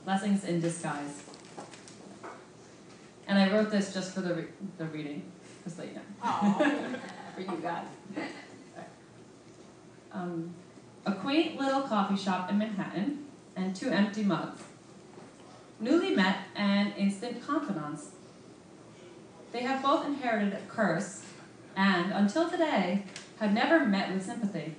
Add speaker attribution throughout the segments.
Speaker 1: Blessings in disguise. And I wrote this just for the reading, just so you know. For you guys. A quaint little coffee shop in Manhattan and 2 empty mugs. Newly met and instant confidants. They have both inherited a curse and, until today, had never met with sympathy.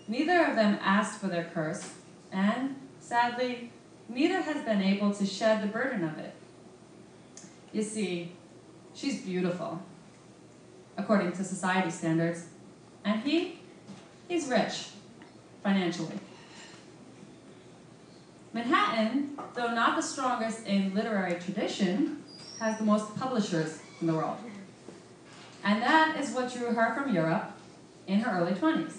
Speaker 1: Neither of them asked for their curse, and, sadly, neither has been able to shed the burden of it. You see, she's beautiful, according to society standards, and he's rich, financially. Manhattan, though not the strongest in literary tradition, has the most publishers in the world. And that is what drew her from Europe in her early 20s.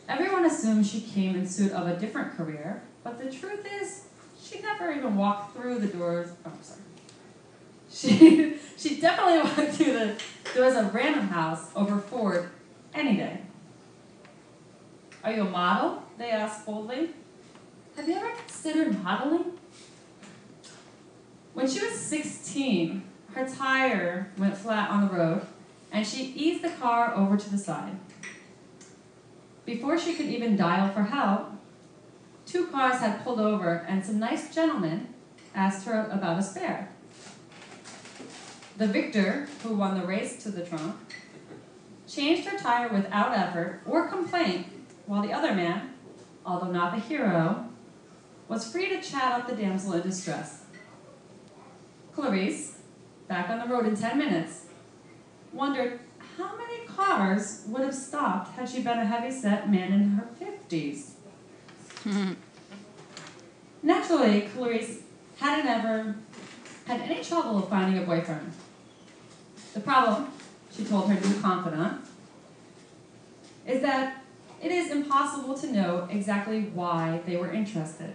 Speaker 1: Everyone assumed she came in suit of a different career, but the truth is, she never even walked through the doors. Oh, I'm sorry. She definitely walked through the doors of Random House over Ford any day. Are you a model? They asked boldly. Have you ever considered modeling? When she was 16, her tire went flat on the road, and she eased the car over to the side. Before she could even dial for help, 2 cars had pulled over, and some nice gentlemen asked her about a spare. The victor, who won the race to the trunk, changed her tire without effort or complaint, while the other man, although not the hero, was free to chat up the damsel in distress. Clarice, back on the road in 10 minutes, wondered how many cars would have stopped had she been a heavy-set man in her 50s. Naturally, Clarice hadn't ever had any trouble finding a boyfriend. The problem, she told her new confidant, is that it is impossible to know exactly why they were interested.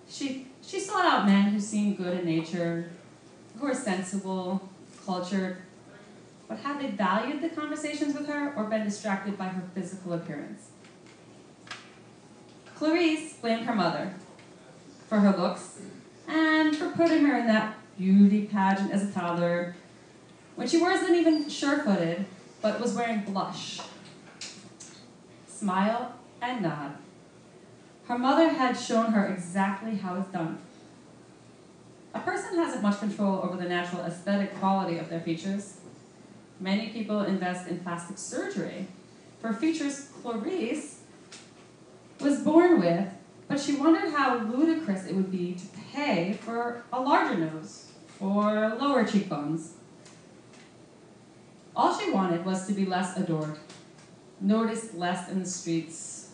Speaker 1: She sought out men who seemed good in nature, who were sensible, cultured, but had they valued the conversations with her or been distracted by her physical appearance? Clarice blamed her mother for her looks and for putting her in that beauty pageant as a toddler when she wasn't even sure-footed, but was wearing blush. Smile and nod. Her mother had shown her exactly how it's done. A person hasn't much control over the natural aesthetic quality of their features. Many people invest in plastic surgery for features Clarice was born with, but she wondered how ludicrous it would be to pay for a larger nose or lower cheekbones. All she wanted was to be less adored, noticed less in the streets.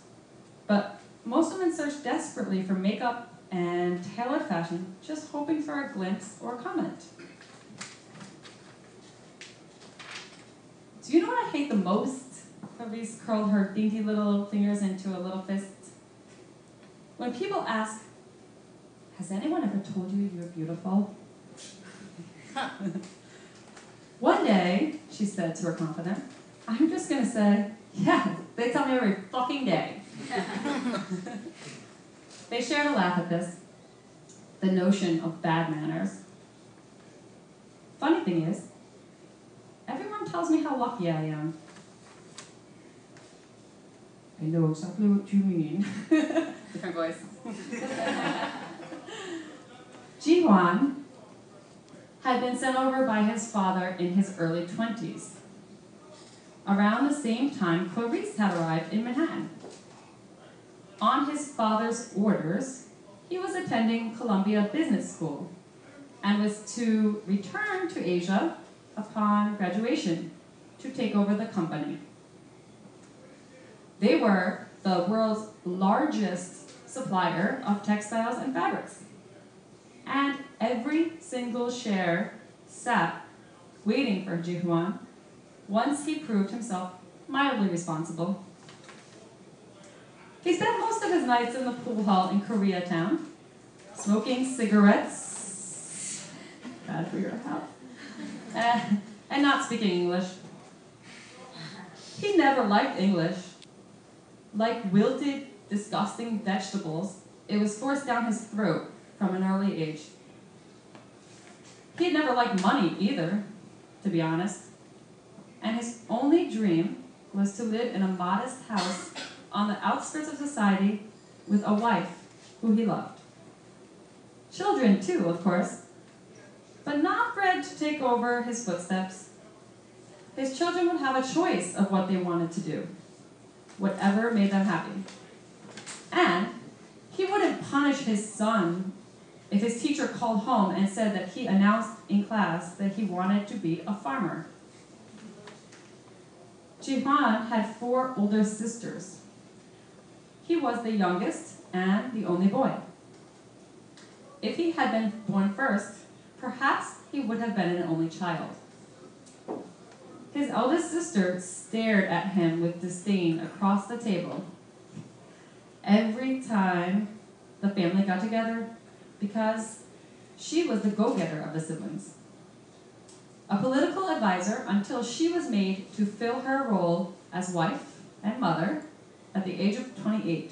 Speaker 1: But most women search desperately for makeup and tailored fashion, just hoping for a glimpse or a comment. Do you know what I hate the most? Clarice curled her dainty little fingers into a little fist. When people ask, has anyone ever told you you're beautiful? One day, she said to her confidant, I'm just going to say, yeah, they tell me every fucking day. They shared a laugh at this, the notion of bad manners. Funny thing is, everyone tells me how lucky I am. I know exactly what you mean. Different voice. Ji-hwan had been sent over by his father in his early 20s. Around the same time, Clarice had arrived in Manhattan. On his father's orders, he was attending Columbia Business School and was to return to Asia upon graduation to take over the company. They were the world's largest supplier of textiles and fabrics. And every single share sat waiting for Ji-hwan once he proved himself mildly responsible. He spent most of his nights in the pool hall in Koreatown, smoking cigarettes, bad for your health, and not speaking English. He never liked English. Like wilted, disgusting vegetables, It was forced down his throat from an early age. He had never liked money either, to be honest. And his only dream was to live in a modest house on the outskirts of society with a wife who he loved. Children too, of course, but not bred to take over his footsteps. His children would have a choice of what they wanted to do, whatever made them happy. And he wouldn't punish his son if his teacher called home and said that he announced in class that he wanted to be a farmer. Jihan had 4 older sisters. He was the youngest and the only boy. If he had been born first, perhaps he would have been an only child. His eldest sister stared at him with disdain across the table every time the family got together because she was the go-getter of the siblings. A political advisor until she was made to fill her role as wife and mother at the age of 28.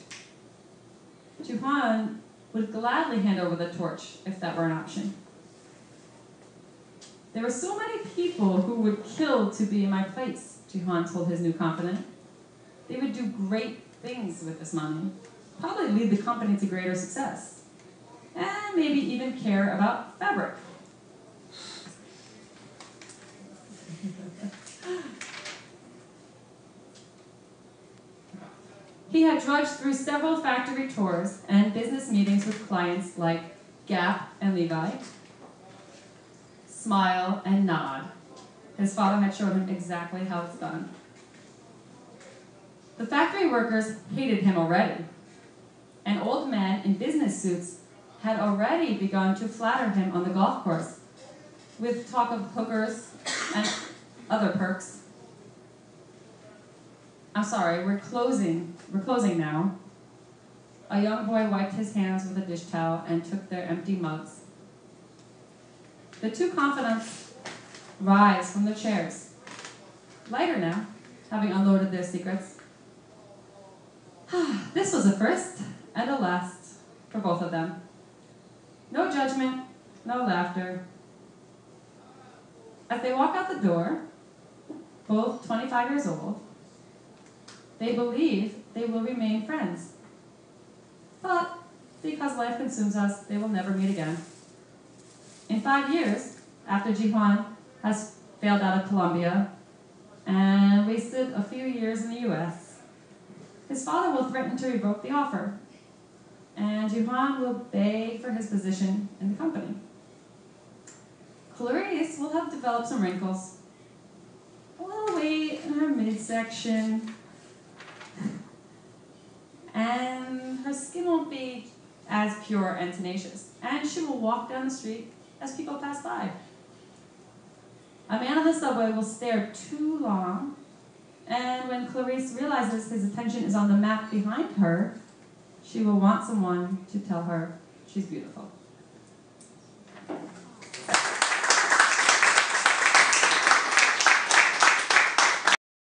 Speaker 1: Juhan would gladly hand over the torch if that were an option. There were so many people who would kill to be in my place, Jihan told his new confidant. They would do great things with this money, probably lead the company to greater success, and maybe even care about fabric. He had drudged through several factory tours and business meetings with clients like Gap and Levi. Smile and nod. His father had shown him exactly how it's done. The factory workers hated him already. An old man in business suits had already begun to flatter him on the golf course with talk of hookers and other perks. I'm sorry, we're closing now. A young boy wiped his hands with a dish towel and took their empty mugs. The 2 confidants rise from their chairs, lighter now, having unloaded their secrets. This was a first and a last for both of them. No judgment, no laughter. As they walk out the door, both 25 years old, they believe they will remain friends. But because life consumes us, they will never meet again. In 5 years, after Jihan has failed out of Columbia and wasted a few years in the US, his father will threaten to revoke the offer, and Jihan will beg for his position in the company. Clarice will have developed some wrinkles, a little weight in her midsection, and her skin won't be as pure and tenacious, and she will walk down the street as people pass by. A man on the subway will stare too long, and when Clarice realizes his attention is on the map behind her, she will want someone to tell her she's beautiful.